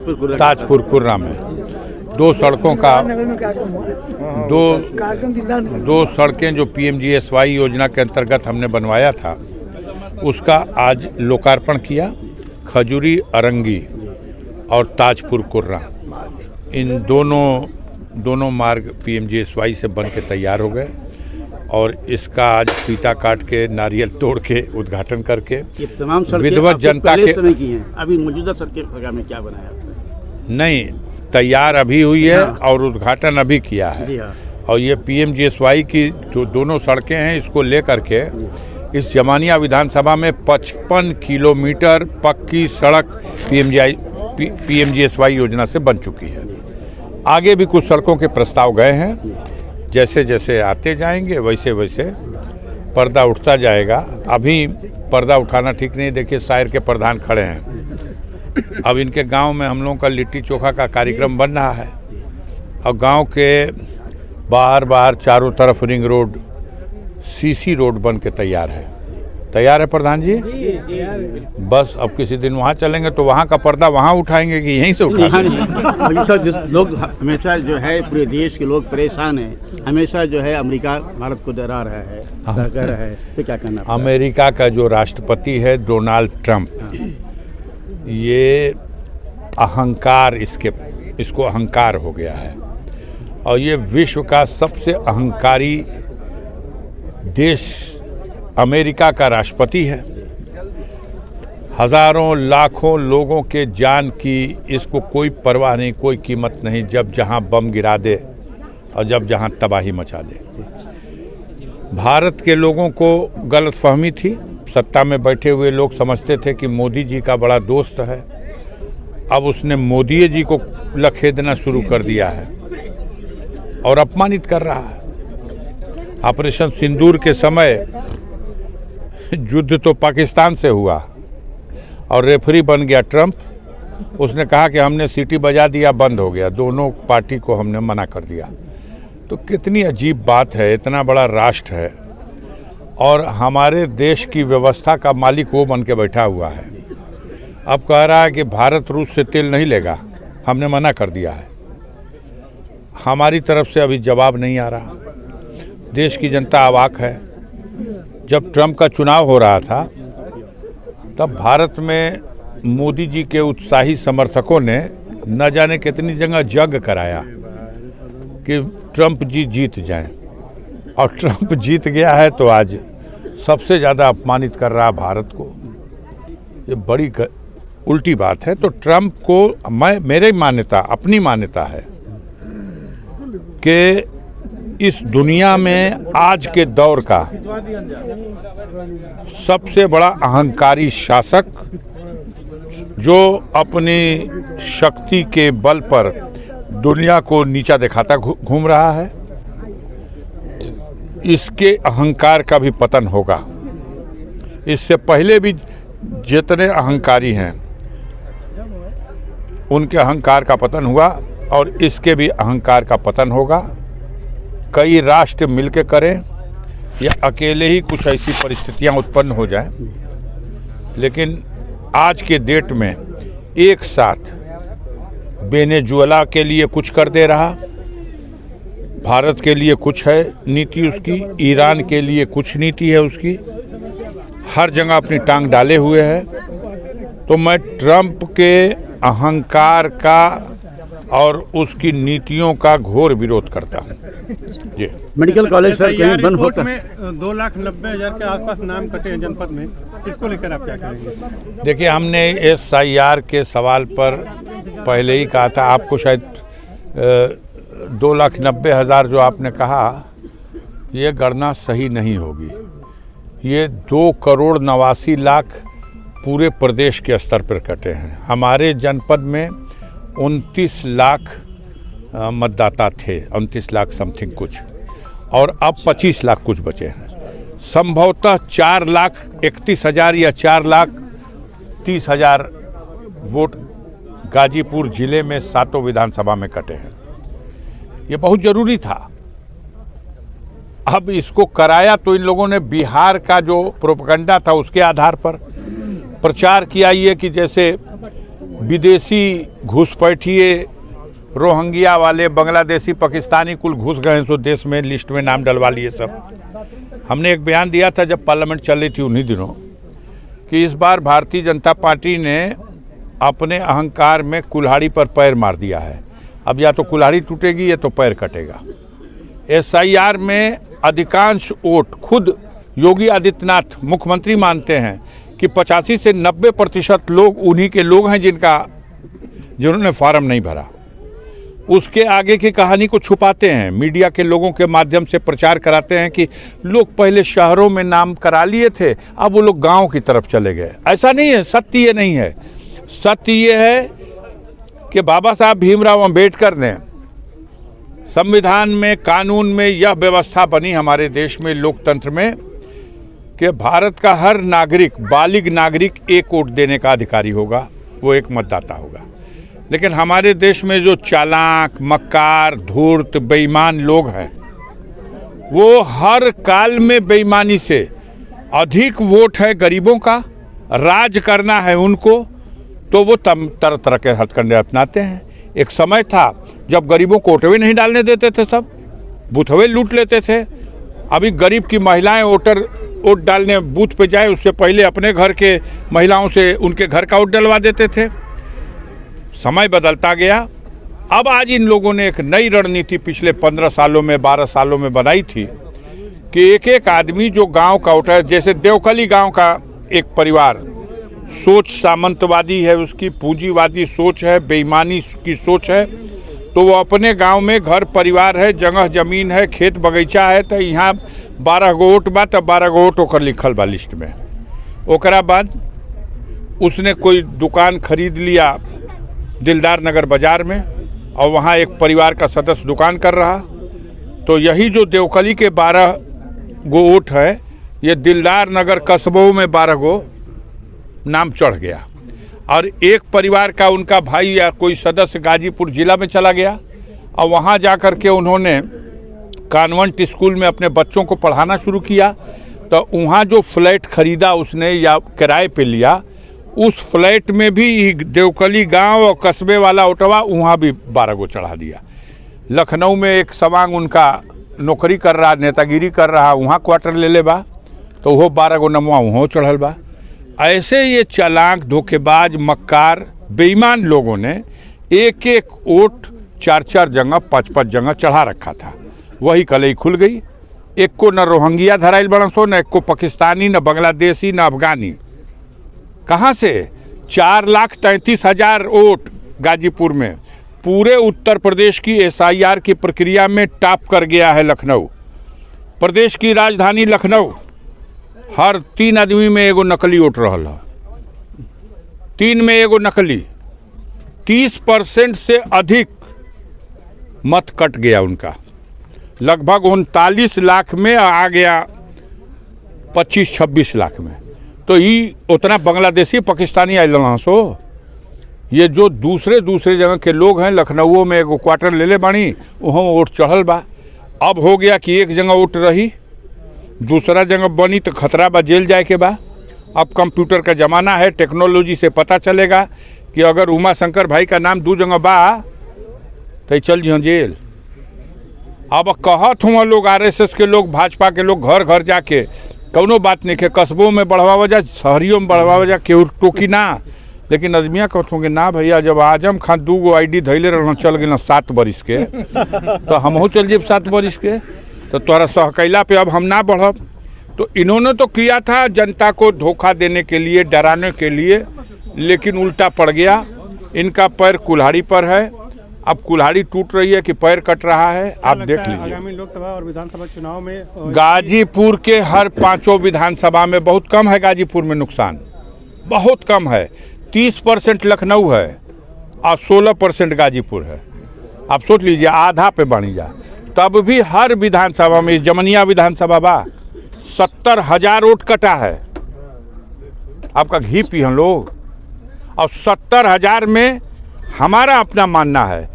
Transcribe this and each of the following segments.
ताजपुर कुर्रा में दो सड़कों का दो सड़कें जो PMGSY योजना के अंतर्गत हमने बनवाया था उसका आज लोकार्पण किया। खजूरी अरंगी और ताजपुर कुर्रा इन दोनों मार्ग PMGSY से बन के तैयार हो गए और इसका आज फीता काट के नारियल तोड़ के उद्घाटन करके ये तमाम विधिवत जनता के समय की हैं। अभी मौजूदा सड़कें में क्या बनाया नहीं तैयार अभी हुई है और उद्घाटन अभी किया है। और ये PMGSY की जो दोनों सड़कें हैं इसको लेकर के इस जमानिया विधानसभा में 55 किलोमीटर पक्की सड़क PMGSY योजना से बन चुकी है। आगे भी कुछ सड़कों के प्रस्ताव गए हैं, जैसे जैसे आते जाएंगे वैसे वैसे पर्दा उठता जाएगा। अभी पर्दा उठाना ठीक नहीं, देखिए शायर के प्रधान खड़े हैं। अब इनके गांव में हम लोगों का लिट्टी चोखा का कार्यक्रम बन रहा है और गांव के बाहर चारों तरफ रिंग रोड CC रोड बन के तैयार है प्रधान जी। बस अब किसी दिन वहाँ चलेंगे तो वहाँ का पर्दा वहाँ उठाएंगे कि यहीं से उठाएंगे। लोग हमेशा जो है पूरे देश के लोग परेशान हैं, हमेशा जो है अमेरिका भारत को डरा रहा है, कह रहा है, तो क्या करना? अमेरिका का जो राष्ट्रपति है डोनाल्ड ट्रंप, ये अहंकार इसको अहंकार हो गया है और ये विश्व का सबसे अहंकारी देश अमेरिका का राष्ट्रपति है। हजारों लाखों लोगों के जान की इसको कोई परवाह नहीं, कोई कीमत नहीं, जब जहां बम गिरा दे और जब जहां तबाही मचा दे। भारत के लोगों को गलतफहमी थी, सत्ता में बैठे हुए लोग समझते थे कि मोदी जी का बड़ा दोस्त है। अब उसने मोदी जी को लखेदना शुरू कर दिया है और अपमानित कर रहा है। ऑपरेशन सिंदूर के समय युद्ध तो पाकिस्तान से हुआ और रेफरी बन गया ट्रंप। उसने कहा कि हमने सीटी बजा दिया, बंद हो गया। दोनों पार्टी को हमने मना कर दिया। तो कितनी अजीब बात है, इतना बड़ा राष्ट्र है और हमारे देश की व्यवस्था का मालिक वो बन के बैठा हुआ है। अब कह रहा है कि भारत रूस से तेल नहीं लेगा, हमने मना कर दिया है। हमारी तरफ से अभी जवाब नहीं आ रहा। देश की जनता अवाक है। जब ट्रंप का चुनाव हो रहा था तब भारत में मोदी जी के उत्साही समर्थकों ने न जाने कितनी जगह जग कराया कि ट्रंप जी जीत जाएं और ट्रंप जीत गया है तो आज सबसे ज़्यादा अपमानित कर रहा भारत को। ये बड़ी उल्टी बात है। तो ट्रंप को अपनी मान्यता है कि इस दुनिया में आज के दौर का सबसे बड़ा अहंकारी शासक जो अपनी शक्ति के बल पर दुनिया को नीचा दिखाता घूम रहा है, इसके अहंकार का भी पतन होगा। इससे पहले भी जितने अहंकारी हैं उनके अहंकार का पतन हुआ और इसके भी अहंकार का पतन होगा। कई राष्ट्र मिलकर करें या अकेले ही कुछ ऐसी परिस्थितियां उत्पन्न हो जाएं, लेकिन आज के डेट में एक साथ वेनेजुएला के लिए कुछ कर दे रहा, भारत के लिए कुछ है नीति उसकी, ईरान के लिए कुछ नीति है उसकी, हर जगह अपनी टांग डाले हुए है। तो मैं ट्रंप के अहंकार का और उसकी नीतियों का घोर विरोध करता हूँ। जी। मेडिकल कॉलेज सर कहीं बंद होता में 2,90,000 के आसपास नाम कटे हैं जनपद में, इसको लेकर आप क्या कहेंगे? देखिए, हमने SIR के सवाल पर पहले ही कहा था, आपको शायद 2,90,000 जो आपने कहा ये गणना सही नहीं होगी। ये 2,89,00,000 पूरे प्रदेश के स्तर पर कटे हैं। हमारे जनपद में 29 लाख मतदाता थे, 29 लाख समथिंग कुछ, और अब 25 लाख कुछ बचे हैं। संभवतः 4,31,000 या 4,30,000 वोट गाजीपुर जिले में 7 विधानसभा में कटे हैं। ये बहुत जरूरी था। अब इसको कराया तो इन लोगों ने बिहार का जो प्रोपेगेंडा था उसके आधार पर प्रचार किया, ये कि जैसे विदेशी घुसपैठिए रोहिंग्या वाले बांग्लादेशी पाकिस्तानी कुल घुस गए हैं, सो देश में लिस्ट में नाम डलवा लिए सब। हमने एक बयान दिया था जब पार्लियामेंट चल रही थी उन्हीं दिनों कि इस बार भारतीय जनता पार्टी ने अपने अहंकार में कुल्हाड़ी पर पैर मार दिया है। अब या तो कुल्हाड़ी टूटेगी या तो पैर कटेगा। SIR में अधिकांश वोट खुद योगी आदित्यनाथ मुख्यमंत्री मानते हैं कि 85 से 90% लोग उन्हीं के लोग हैं जिन्होंने फॉर्म नहीं भरा। उसके आगे की कहानी को छुपाते हैं, मीडिया के लोगों के माध्यम से प्रचार कराते हैं कि लोग पहले शहरों में नाम करा लिए थे, अब वो लोग गांव की तरफ चले गए। ऐसा नहीं है, सत्य ये नहीं है। सत्य ये है कि बाबा साहब भीमराव अंबेडकर ने संविधान में, कानून में यह व्यवस्था बनी हमारे देश में, लोकतंत्र में, कि भारत का हर नागरिक, बालिग नागरिक एक वोट देने का अधिकारी होगा, वो एक मतदाता होगा। लेकिन हमारे देश में जो चालाक, मक्कार, धूर्त, बेईमान लोग हैं, वो हर काल में बेईमानी से अधिक वोट है गरीबों का, राज करना है उनको, तो वो तरह तरह के हथकंडे अपनाते हैं। एक समय था जब गरीबों को वोटवे नहीं डालने देते थे, सब बूथवे लूट लेते थे। अभी गरीब की महिलाएं वोट डालने बूथ पे जाए उससे पहले अपने घर के महिलाओं से उनके घर का वोट डलवा देते थे। समय बदलता गया। अब आज इन लोगों ने एक नई रणनीति पिछले 15 सालों में, 12 सालों में बनाई थी कि एक एक आदमी जो गांव का वोटर है, जैसे देवकली गांव का एक परिवार, सोच सामंतवादी है, उसकी पूंजीवादी सोच है, बेईमानी की सोच है, तो वो अपने गांव में घर परिवार है, जगह जमीन है, खेत बगीचा है, तो यहाँ 12 गो वोट बा, तब 12 गो वोट ओकर लिखल बा लिस्ट में। ओकरा बाद उसने कोई दुकान खरीद लिया दिलदार नगर बाजार में, और वहाँ एक परिवार का सदस्य दुकान कर रहा, तो यही जो देवकली के 12 गो वोट है, ये दिलदार नगर कस्बों में 12 गो नाम चढ़ गया। और एक परिवार का उनका भाई या कोई सदस्य गाजीपुर जिला में चला गया, और वहाँ जा कर के उन्होंने कॉन्वेंट स्कूल में अपने बच्चों को पढ़ाना शुरू किया। तो वहाँ जो फ्लैट खरीदा उसने या किराए पे लिया, उस फ्लैट में भी देवकली गांव और कस्बे वाला ओटवा वहाँ भी 12 गो चढ़ा दिया। लखनऊ में एक सवांग उनका नौकरी कर रहा, नेतागिरी कर रहा, वहाँ क्वार्टर ले ले बा, तो वो 12 गो नमवा वहाँ चढ़ल बा। ऐसे ये चालाक, धोखेबाज, मक्कार, बेईमान लोगों ने एक एक वोट 4-4 जगह, 5-5 जगह चढ़ा रखा था। वही कलई खुल गई। एक को न रोहिंग्या धराइल बड़सो, न एक को पाकिस्तानी, न बांग्लादेशी, न अफगानी। कहाँ से? 4,33,000 वोट गाजीपुर में। पूरे उत्तर प्रदेश की SIR की प्रक्रिया में टॉप कर गया है लखनऊ। प्रदेश की राजधानी लखनऊ, हर 3 आदमी में एगो नकली वोट रहल है, 3 में एगो नकली। 30% से अधिक मत कट गया उनका, लगभग 39 लाख में आ गया 25-26 लाख में। तो ये उतना बांग्लादेशी पाकिस्तानी आयल सो। ये जो दूसरे जगह के लोग हैं, लखनऊ में एगो क्वार्टर ले ले बानी, वहाँ वोट चढ़ल बा। अब हो गया कि एक जगह वोट रही, दूसरा जगह बनी तो खतरा बा जेल जाए के बा। अब कंप्यूटर का ज़माना है, टेक्नोलॉजी से पता चलेगा कि अगर उमा शंकर भाई का नाम 2 जगह बा तो चल जी जेल। अब कहत हुआ लोग, RSS के लोग, भाजपा के लोग घर घर जाके, कौनो बात नहीं के, कस्बों में बढ़ावा जा, शहरियों में बढ़ावा जा, केहू टोकी ना। लेकिन आदमिया कहत होंगे ना भैया, जब आजम खान 2 गो ID धैले रहना, चल गए 7 बरिस के, तो हमहू चल जेब 7 बरिस के, तो तोहरा सहकैला पे अब हम ना बढ़ब। तो इन्होंने तो किया था जनता को धोखा देने के लिए, डराने के लिए, लेकिन उल्टा पड़ गया। इनका पैर कुल्हाड़ी पर है। अब कुल्हाड़ी टूट रही है कि पैर कट रहा है, आप देख लीजिए। आगामी लोकसभा और विधानसभा चुनाव में गाजीपुर के हर 5 विधानसभा में बहुत कम है, गाजीपुर में नुकसान बहुत कम है। 30% लखनऊ है और 16% गाजीपुर है। आप सोच लीजिए, आधा पे बनी जा। तब भी हर विधानसभा में, जमनिया विधानसभा बा, 70,000 वोट कटा है। आपका घी पी हम लोग, और 70,000 में हमारा अपना मानना है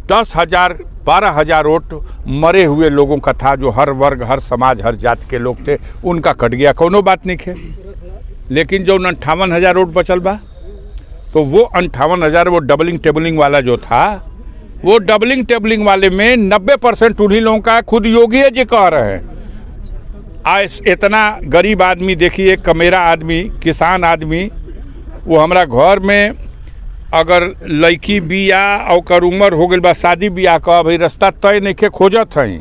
10,000 12,000 वोट मरे हुए लोगों का था, जो हर वर्ग, हर समाज, हर जाति के लोग थे, उनका कट गया, कोनो बात नहीं है। लेकिन जो 58,000 वोट बचल बा, तो वो 58,000 वो डबलिंग टेबलिंग वाला जो था, वो डबलिंग टेबलिंग वाले में 90% उन्हीं लोगों का है। खुद योगी जी कह रहे हैं। आज इतना गरीब आदमी देखिए, कमेरा आदमी, किसान आदमी, वो हमारा घर में अगर लड़की बिया और उम्र हो गई बा शादी बियाह का, भाई रास्ता तय नहीं के खोजत हई,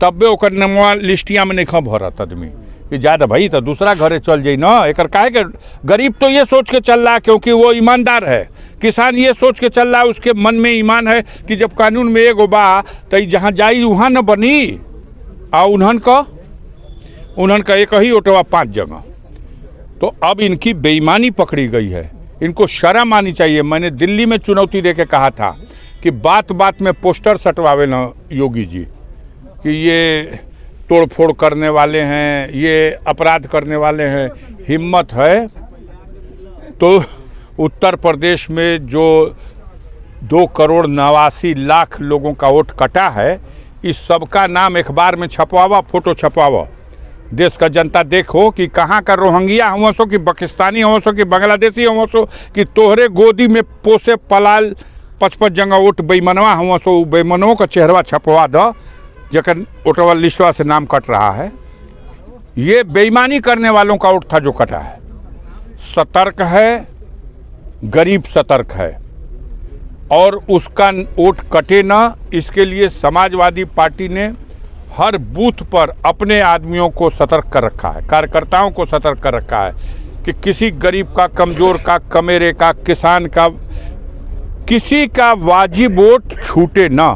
तब ओकर नमवा लिस्टिया में नहीं भरत आदमी कि ज़्यादा भाई तो दूसरा घरे चल जाई ना। एक काहे के गरीब तो ये सोच के चल रहा है क्योंकि वो ईमानदार है, किसान ये सोच के चल रहा है, उसके मन में ईमान है कि जब कानून में एगो बा तो जहाँ जाई वहाँ न बनी। आ उन्हन का एक ही ऑटोवा 5 जगह। तो अब इनकी बेईमानी पकड़ी गई है, इनको शर्म आनी चाहिए। मैंने दिल्ली में चुनौती दे के कहा था कि बात बात में पोस्टर सटवावे ना योगी जी कि ये तोड़फोड़ करने वाले हैं, ये अपराध करने वाले हैं। हिम्मत है तो उत्तर प्रदेश में जो 2,89,00,000 लोगों का वोट कटा है, इस सबका नाम अखबार में छपवावा, फोटो छपवावा। देश का जनता देखो कि कहाँ का रोहंगिया हुआ सो, कि पाकिस्तानी हुआ सो, कि बांग्लादेशी हुआ सो, कि तोहरे गोदी में पोसे पलाल 55 जगह वोट बेईमनवा हुआ सो। बेईमनों का चेहरा छपवा दो जकर वोटवा लिस्टवा से नाम कट रहा है। ये बेईमानी करने वालों का वोट था जो कटा है। सतर्क है, गरीब सतर्क है, और उसका वोट कटे ना, इसके लिए समाजवादी पार्टी ने हर बूथ पर अपने आदमियों को सतर्क कर रखा है, कार्यकर्ताओं को सतर्क कर रखा है कि किसी गरीब का, कमज़ोर का, कमेरे का, किसान का, किसी का वाजिब वोट छूटे ना।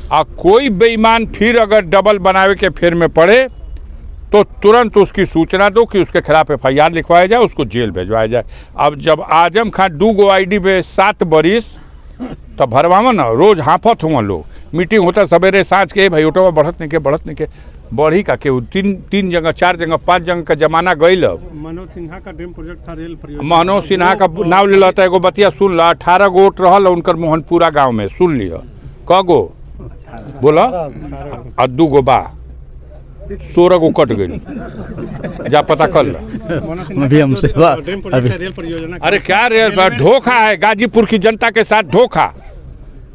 और कोई बेईमान फिर अगर डबल बनावे के फेर में पड़े तो तुरंत उसकी सूचना दो कि उसके खिलाफ FIR लिखवाया जाए, उसको जेल भेजवाया जाए। अब जब आजम खान 2 ID में 7 बरिस तब भरवावा ना, रोज हाफत हुआ लोग, मीटिंग होता सवेरे सांझ के, भाई उठवा बढ़त नहीं के बढ़ी का के 3 जगह 4 जगह 5 जगह का जमाना गई। मनोज सिन्हा का ड्रीम प्रोजेक्ट था रेल परियोजना। मनोज सिन्हा का नाम ले लेता, एगो बतिया सुन ला, 18 गो वोट रहल उनकर मोहनपुरा गाँव में, सुन लिया क गो बोला, आ 2 गो बा, 16 गो कट गई, जा पता कर ला। रेल परियोजना। अरे क्या रेल, धोखा है गाजीपुर की जनता के साथ, धोखा।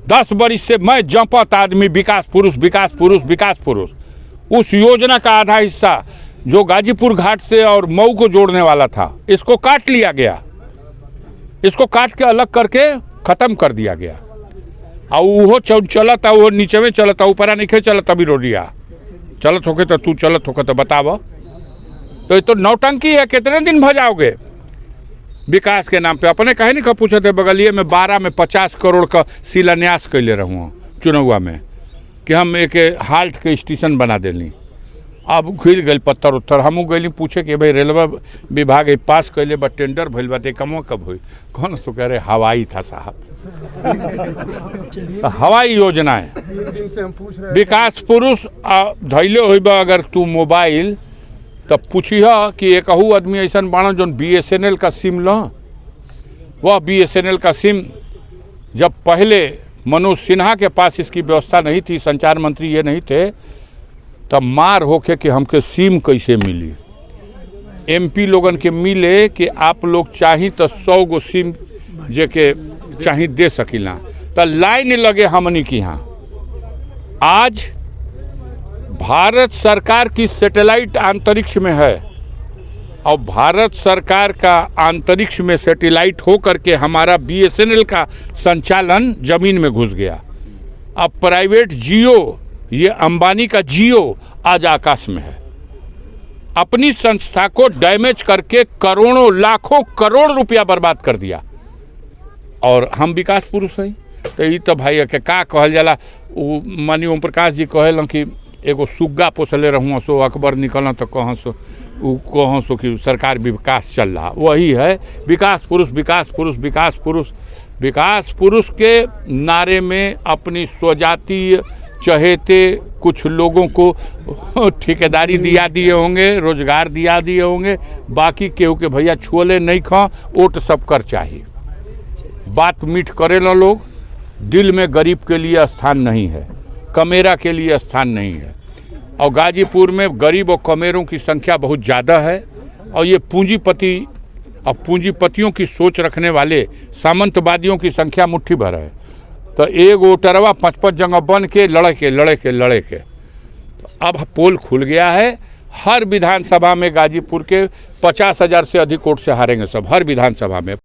10 बरिस से मैं जंपत आदमी, विकास पुरुष विकास पुरुष विकास पुरुष, उस योजना का आधा हिस्सा जो गाजीपुर घाट से और मऊ को जोड़ने वाला था, इसको काट लिया गया, इसको काट के अलग करके खत्म कर दिया गया। और वो चलता, वो नीचे में चलता, ऊपरा नहीं चलता, अभी रोडिया चलत होके तो तू चलत होके तो बताव। तो ये तो नौटंकी है, कितने दिन भजाओगे विकास के नाम पे? अपने कहे नहीं का पूछे थे, बगलिए में 12 में 50 करोड़ का शिलान्यास कैले रहूँ चुनौआ में कि हम एक हाल्ट के स्टेशन बना देली। अब खिल गई पत्थर उत्तर, हमू गई पूछे कि भाई रेलवे विभाग पास कैले बा, टेंडर भइल बा, कमो कब हुई? कौन तो कह रहे हवाई था साहब। हवाई योजना है। विकास पुरुष धैले हुई बा, अगर तू मोबाइल तब पूछिए कि एक आदमी ऐसा बाड़ा जो BSNL का सिम लो, वह BSNL का सिम जब पहले मनोज सिन्हा के पास इसकी व्यवस्था नहीं थी, संचार मंत्री ये नहीं थे, तब मार होके कि हमके सिम कैसे मिली। MP लोगन के मिले कि आप लोग चाही तो 100 गो सिम जे के चाही दे सकिला, तो लाइन लगे हमनी की। यहाँ आज भारत सरकार की सैटेलाइट अंतरिक्ष में है, और भारत सरकार का अंतरिक्ष में सैटेलाइट हो करके हमारा BSNL का संचालन जमीन में घुस गया। अब प्राइवेट जियो, ये अंबानी का जियो आज आकाश में है। अपनी संस्था को डैमेज करके करोड़ों लाखों करोड़ रुपया बर्बाद कर दिया। और हम विकास पुरुष हैं तो ये तो भाई के का कहल जाला, मानी ओम प्रकाश जी कहलन कि एगो सुग्गा पोसले रहूँ सो अकबर निकल तो कहाँ सो कि सरकार विकास चल रहा, वही है विकास पुरुष विकास पुरुष विकास पुरुष। विकास पुरुष के नारे में अपनी स्वजातीय चहेते कुछ लोगों को ठेकेदारी दिया दिए होंगे, रोजगार दिया दिए होंगे, बाकी केहू के भैया छुअले नहीं खा, वोट सब कर चाहिए। बात मीठ करे ना लोग, दिल में गरीब के लिए स्थान नहीं है, कमेरा के लिए स्थान नहीं है। और गाजीपुर में गरीब और कमेरों की संख्या बहुत ज़्यादा है, और ये पूंजीपति अब पूंजीपतियों की सोच रखने वाले सामंतवादियों की संख्या मुट्ठी भर है, तो एक वोटरवा 5-5 जगह बन के लड़े के अब पोल खुल गया है। हर विधानसभा में गाजीपुर के 50,000 से अधिक वोट से हारेंगे सब, हर विधानसभा में।